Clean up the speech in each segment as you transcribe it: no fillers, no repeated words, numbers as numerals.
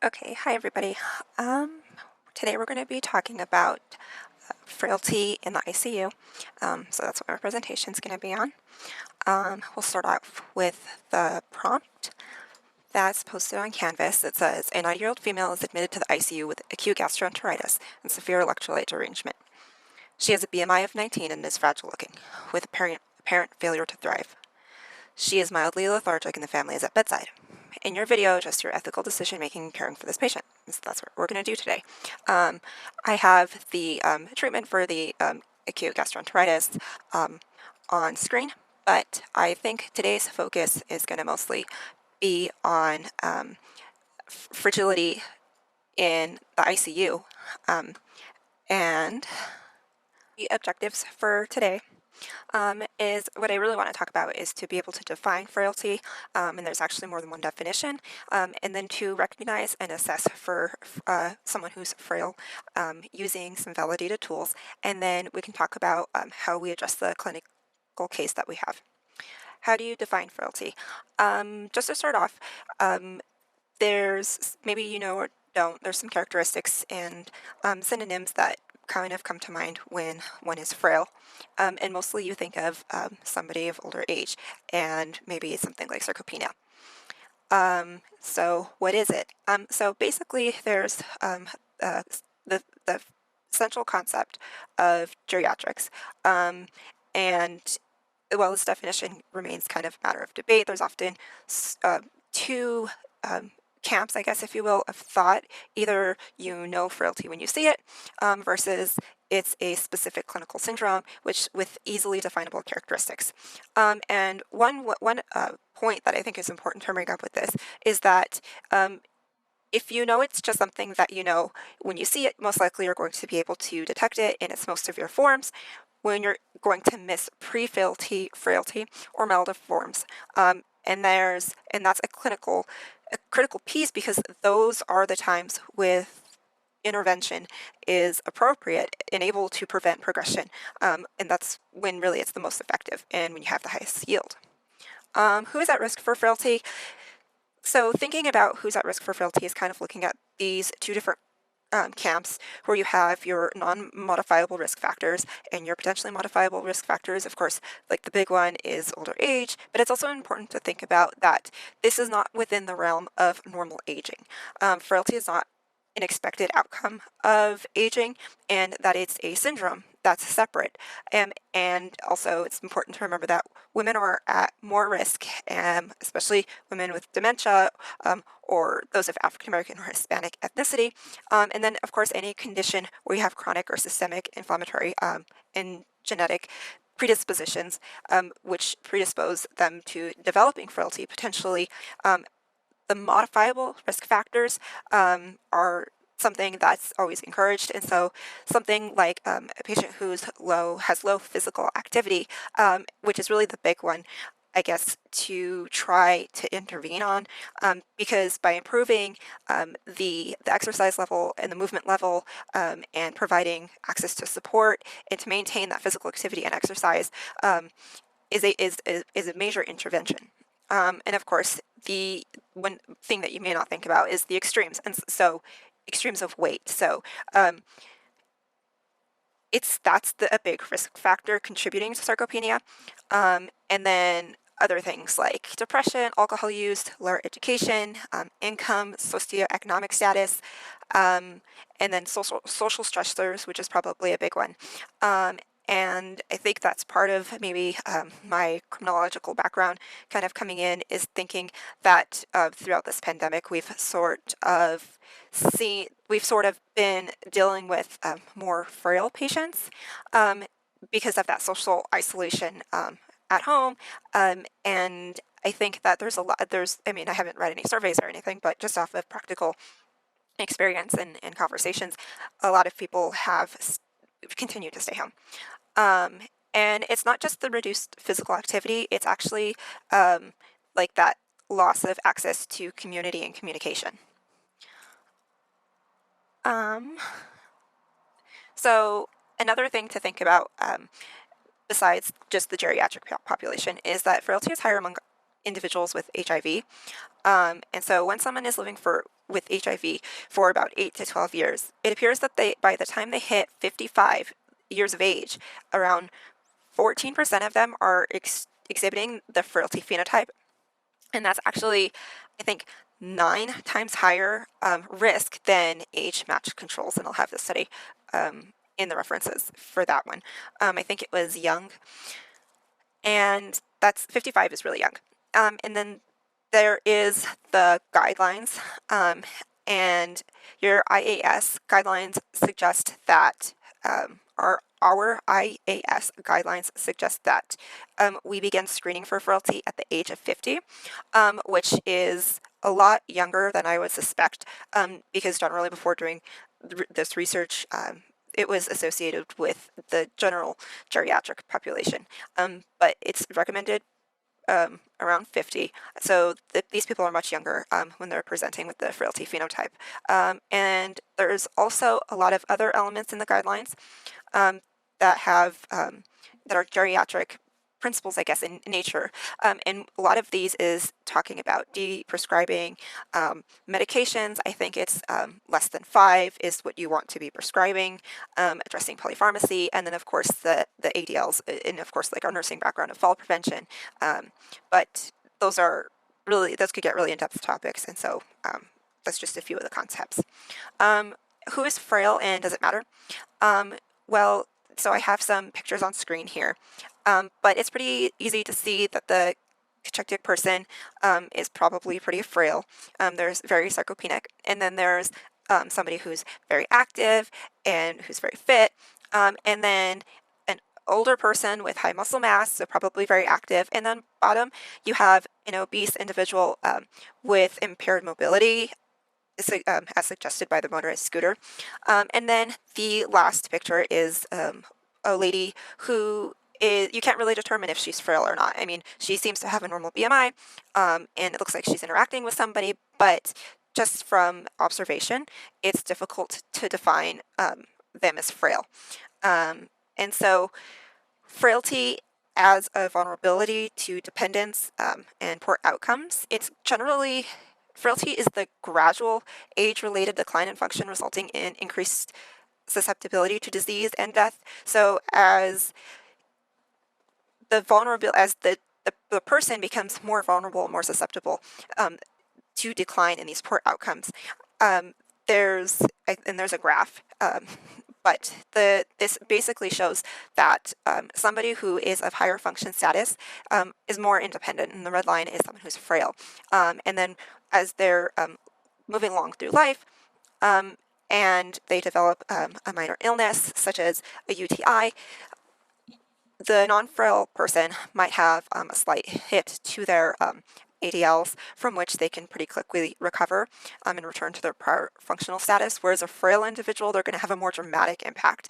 Okay, hi everybody. Um, Today we're going to be talking about frailty in the ICU. So that's what our presentation is going to be on. We'll start off with the prompt that's posted on Canvas. It says, a 90-year-old female is admitted to the ICU with acute gastroenteritis and severe electrolyte derangement. She has a BMI of 19 and is fragile looking, with apparent failure to thrive. She is mildly lethargic and the family is at bedside. In your video, adjust your ethical decision-making and caring for this patient. So that's what we're going to do today. I have the treatment for the acute gastroenteritis on screen, but I think today's focus is going to mostly be on fragility in the ICU. And the objectives for today is what I really want to talk about is to be able to define frailty, and there's actually more than one definition, and then to recognize and assess for someone who's frail using some validated tools, and then we can talk about how we address the clinical case that we have. How do you define frailty? Just to start off, there's maybe you know or don't, there's some characteristics and synonyms that kind of come to mind when one is frail. And mostly you think of somebody of older age and maybe something like sarcopenia. So what is it? So basically there's the central concept of geriatrics. And while this definition remains kind of a matter of debate, there's often two camps, I guess, if you will, of thought. Either you know frailty when you see it, versus it's a specific clinical syndrome, which with easily definable characteristics. And one point that I think is important to bring up with this is that if you know it's just something that you know when you see it, most likely you're going to be able to detect it in its most severe forms. When you're going to miss pre-frailty or milder forms, and that's a critical piece, because those are the times with intervention is appropriate and able to prevent progression, and that's when really it's the most effective and when you have the highest yield. Who is at risk for frailty? So thinking about who's at risk for frailty is kind of looking at these two different camps, where you have your non-modifiable risk factors and your potentially modifiable risk factors. Of course, like the big one is older age, but it's also important to think about that this is not within the realm of normal aging. Frailty is not an expected outcome of aging, and that it's a syndrome that's separate. And also it's important to remember that women are at more risk, especially women with dementia, or those of African American or Hispanic ethnicity. And then, of course, any condition where you have chronic or systemic inflammatory and genetic predispositions, which predispose them to developing frailty potentially. The modifiable risk factors are something that's always encouraged, and so something like a patient who's has low physical activity, which is really the big one, I guess, to try to intervene on, because by improving the exercise level and the movement level, and providing access to support and to maintain that physical activity and exercise, is a major intervention. And of course, the one thing that you may not think about is the extremes, and so extremes of weight. So that's a big risk factor contributing to sarcopenia. And then other things like depression, alcohol use, lower education, income, socioeconomic status, and then social stressors, which is probably a big one. And I think that's part of maybe my criminological background kind of coming in, is thinking that throughout this pandemic, we've sort of been dealing with more frail patients, because of that social isolation at home. And I think that I mean, I haven't read any surveys or anything, but just off of practical experience and conversations, a lot of people have continued to stay home. And it's not just the reduced physical activity, it's actually like that loss of access to community and communication. So another thing to think about, besides just the geriatric population, is that frailty is higher among individuals with HIV. And so when someone is living with HIV for about 8 to 12 years, it appears that by the time they hit 55 years of age, around 14% of them are exhibiting the frailty phenotype. And that's actually, I think, 9 times higher risk than age-matched controls. And I'll have the study in the references for that one. I think it was young, and that's 55 is really young. And then there is the guidelines, and your IAS guidelines suggest that, our IAS guidelines suggest that we begin screening for frailty at the age of 50, which is a lot younger than I would suspect, because generally before doing this research, it was associated with the general geriatric population, but it's recommended around 50. So these people are much younger when they're presenting with the frailty phenotype. And there's also a lot of other elements in the guidelines that have that are geriatric principles, I guess, in nature. And a lot of these is talking about de-prescribing medications. I think it's less than 5 is what you want to be prescribing, addressing polypharmacy, and then of course the ADLs, and of course like our nursing background of fall prevention. But those could get really in-depth topics, and so that's just a few of the concepts. Who is frail and does it matter? Well, so I have some pictures on screen here, but it's pretty easy to see that the cachectic person is probably pretty frail. There's very sarcopenic, and then there's somebody who's very active and who's very fit, and then an older person with high muscle mass, so probably very active, and then bottom you have an obese individual with impaired mobility, as suggested by the motorized scooter. And then the last picture is a lady who you can't really determine if she's frail or not. I mean, she seems to have a normal BMI, and it looks like she's interacting with somebody, but just from observation, it's difficult to define them as frail. And so frailty as a vulnerability to dependence and poor outcomes, frailty is the gradual age-related decline in function resulting in increased susceptibility to disease and death. So as the person becomes more vulnerable, more susceptible to decline in these poor outcomes, there's a graph, but this basically shows that somebody who is of higher function status is more independent, and the red line is someone who's frail. And then as they're moving along through life, and they develop a minor illness such as a UTI, the non-frail person might have a slight hit to their ADLs from which they can pretty quickly recover and return to their prior functional status, whereas a frail individual, they're going to have a more dramatic impact,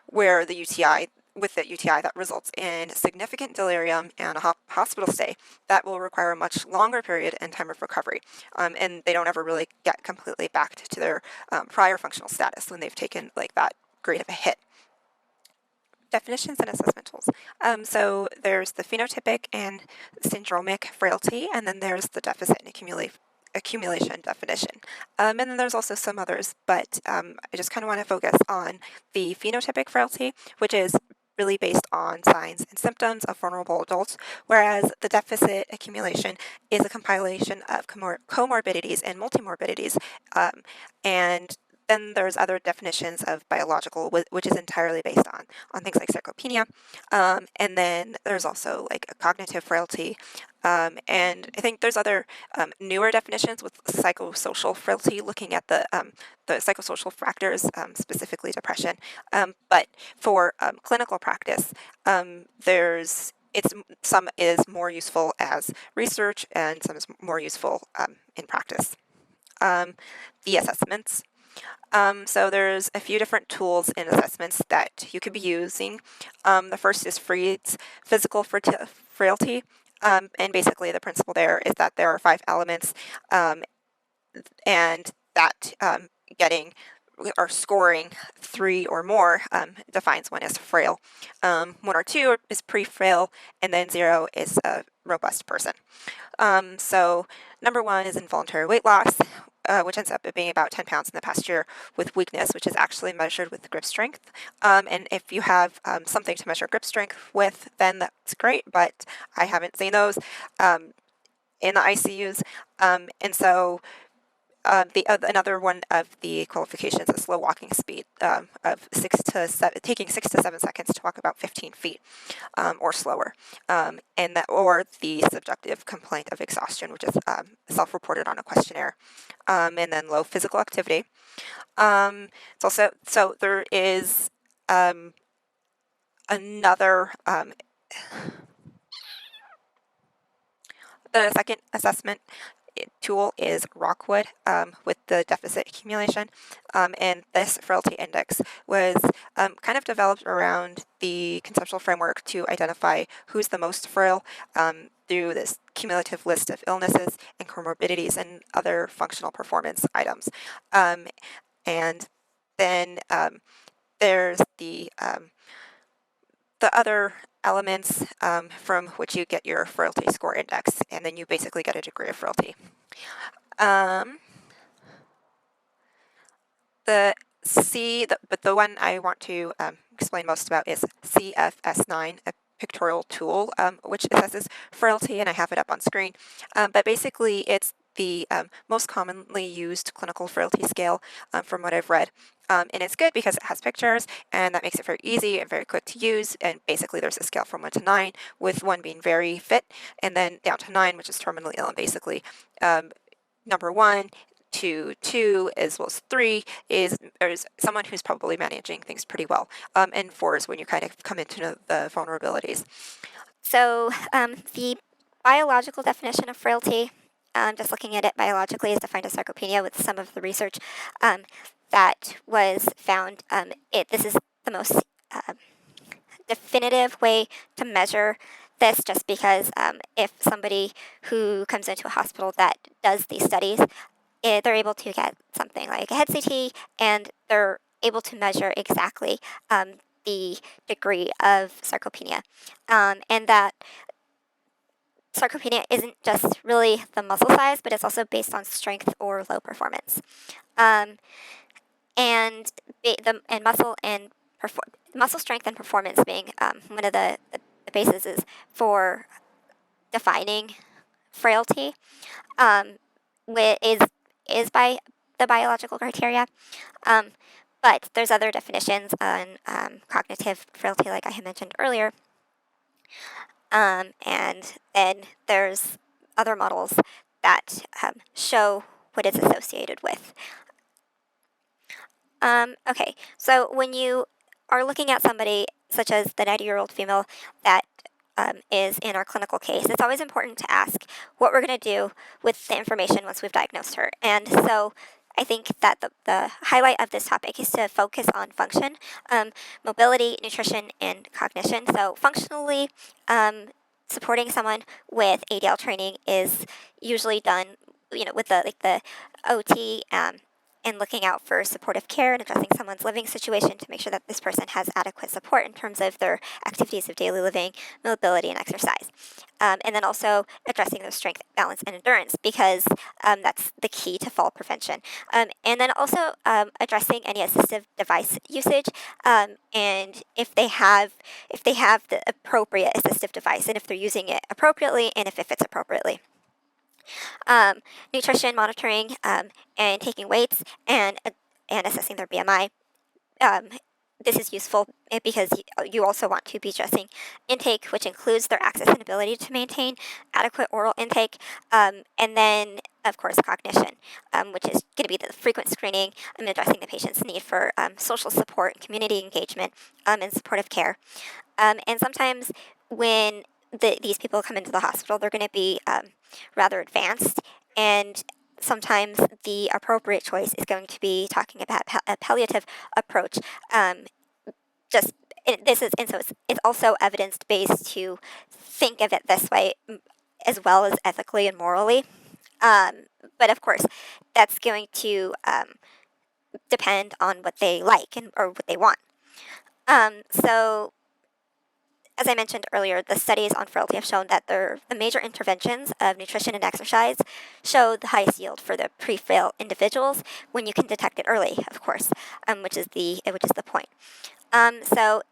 where the UTI that results in significant delirium and a hospital stay that will require a much longer period and time of recovery, and they don't ever really get completely back to their prior functional status when they've taken like that great of a hit. Definitions and assessment tools. So there's the phenotypic and syndromic frailty, and then there's the deficit and accumulation definition. And then there's also some others, but I just kind of want to focus on the phenotypic frailty, which is really based on signs and symptoms of vulnerable adults, whereas the deficit accumulation is a compilation of comorbidities and multimorbidities, and then there's other definitions of biological, which is entirely based on things like sarcopenia, and then there's also like a cognitive frailty, and I think there's other newer definitions with psychosocial frailty, looking at the psychosocial factors, specifically depression. But for clinical practice, some is more useful as research, and some is more useful in practice. The assessments. So there's a few different tools and assessments that you could be using. The first is Fried's physical frailty, and basically the principle there is that there are 5 elements, and that getting are scoring 3 or more defines one as frail. 1 or 2 is pre-frail, and then 0 is a robust person. So number 1 is involuntary weight loss, which ends up being about 10 pounds in the past year, with weakness, which is actually measured with grip strength. And if you have something to measure grip strength with, then that's great, but I haven't seen those in the ICUs. And so another one of the qualifications is slow walking speed of 6 to 7, taking 6 to 7 seconds to walk about 15 feet or slower, and that, or the subjective complaint of exhaustion, which is self-reported on a questionnaire, and then low physical activity. It's also, so there is another the second assessment tool is Rockwood with the deficit accumulation, and this frailty index was kind of developed around the conceptual framework to identify who's the most frail through this cumulative list of illnesses and comorbidities and other functional performance items. And then there's the other elements from which you get your frailty score index, and then you basically get a degree of frailty. But the one I want to explain most about is CFS9, a pictorial tool which assesses frailty, and I have it up on screen. But basically, it's the most commonly used clinical frailty scale from what I've read. And it's good because it has pictures, and that makes it very easy and very quick to use. And basically, there's a scale from 1 to 9, with 1 being very fit, and then down to 9, which is terminally ill. And basically, number 1 to 2 as well as 3 is someone who's probably managing things pretty well, and 4 is when you kind of come into the vulnerabilities. So the biological definition of frailty, just looking at it biologically, is defined as sarcopenia with some of the research that was found. This is the most definitive way to measure this, just because if somebody who comes into a hospital that does these studies, they're able to get something like a head CT, and they're able to measure exactly the degree of sarcopenia, and that sarcopenia isn't just really the muscle size, but it's also based on strength or low performance. And muscle strength and performance being one of the bases for defining frailty, is by the biological criteria. But there's other definitions on cognitive frailty, like I had mentioned earlier. And then there's other models that show what it's associated with. Okay, so when you are looking at somebody such as the 90-year-old female that is in our clinical case, it's always important to ask what we're going to do with the information once we've diagnosed her. And so I think that the highlight of this topic is to focus on function, mobility, nutrition, and cognition. So functionally, supporting someone with ADL training is usually done, with the OT, and looking out for supportive care and addressing someone's living situation to make sure that this person has adequate support in terms of their activities of daily living, mobility, and exercise. And then also addressing their strength, balance, and endurance, because that's the key to fall prevention. And then also addressing any assistive device usage, and if they have the appropriate assistive device, and if they're using it appropriately, and if it fits appropriately. Nutrition monitoring, and taking weights, and assessing their BMI. This is useful because you also want to be addressing intake, which includes their access and ability to maintain adequate oral intake, and then, of course, cognition, which is going to be the frequent screening and addressing the patient's need for social support, community engagement, and supportive care. And sometimes when these people come into the hospital, they're going to be rather advanced, and sometimes the appropriate choice is going to be talking about a palliative approach. It's also evidence-based to think of it this way, as well as ethically and morally. But of course, that's going to depend on what they like and or what they want. So as I mentioned earlier, the studies on frailty have shown that the major interventions of nutrition and exercise show the highest yield for the pre-frail individuals when you can detect it early, of course, which is the point. So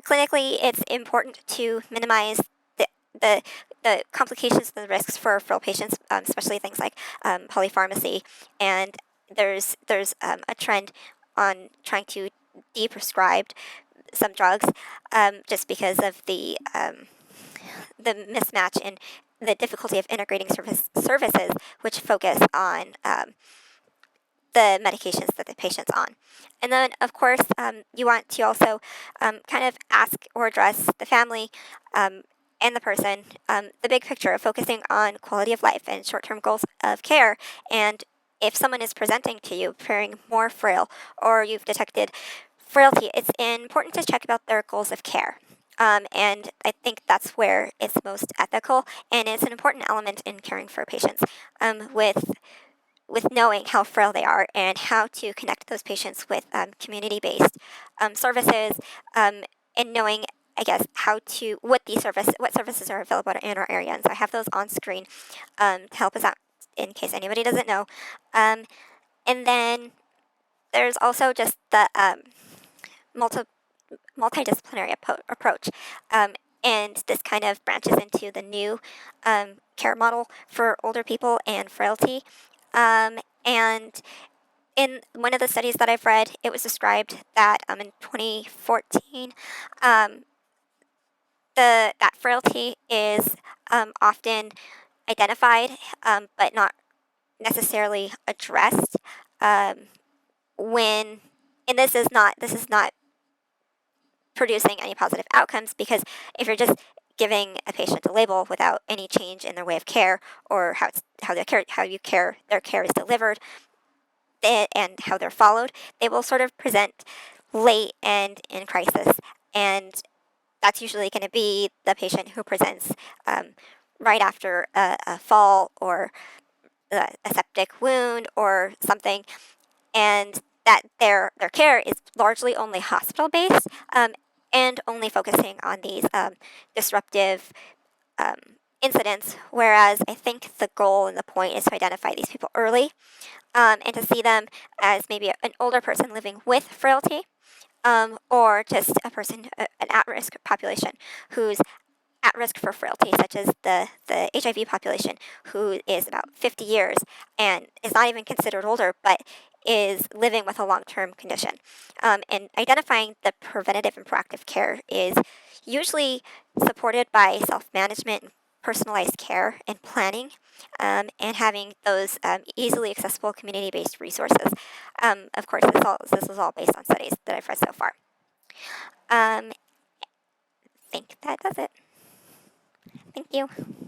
clinically, it's important to minimize the the, the complications and the risks for frail patients, especially things like polypharmacy, and there's a trend on trying to deprescribe some drugs, just because of the mismatch in the difficulty of integrating services which focus on the medications that the patient's on. And then, of course, you want to also kind of ask or address the family and the person, the big picture of focusing on quality of life and short term goals of care. And if someone is presenting to you appearing more frail or you've detected frailty, it's important to check about their goals of care. And I think that's where it's most ethical, and it's an important element in caring for patients, with knowing how frail they are and how to connect those patients with community-based services, and knowing, I guess, what services are available in our area. And so I have those on screen to help us out in case anybody doesn't know. Um, and then there's also just the multi multidisciplinary approach. Um, and this kind of branches into the new care model for older people and frailty. And in one of the studies that I've read, it was described that in 2014, um, that frailty is often identified, but not necessarily addressed, um, when and this is not producing any positive outcomes, because if you're just giving a patient a label without any change in their way of care, or how their care is delivered, and how they're followed, they will sort of present late and in crisis. And that's usually going to be the patient who presents right after a fall, or a septic wound or something, and that their care is largely only hospital based, and only focusing on these disruptive um, incidents. Whereas I think the goal and the point is to identify these people early, and to see them as maybe an older person living with frailty, or just an at risk population who's at risk for frailty, such as the HIV population, who is about 50 years and is not even considered older, but is living with a long term condition. And identifying the preventative and proactive care is usually supported by self management, personalized care, and planning, and having those easily accessible community based resources. Of course, this is all based on studies that I've read so far. I think that does it. Thank you.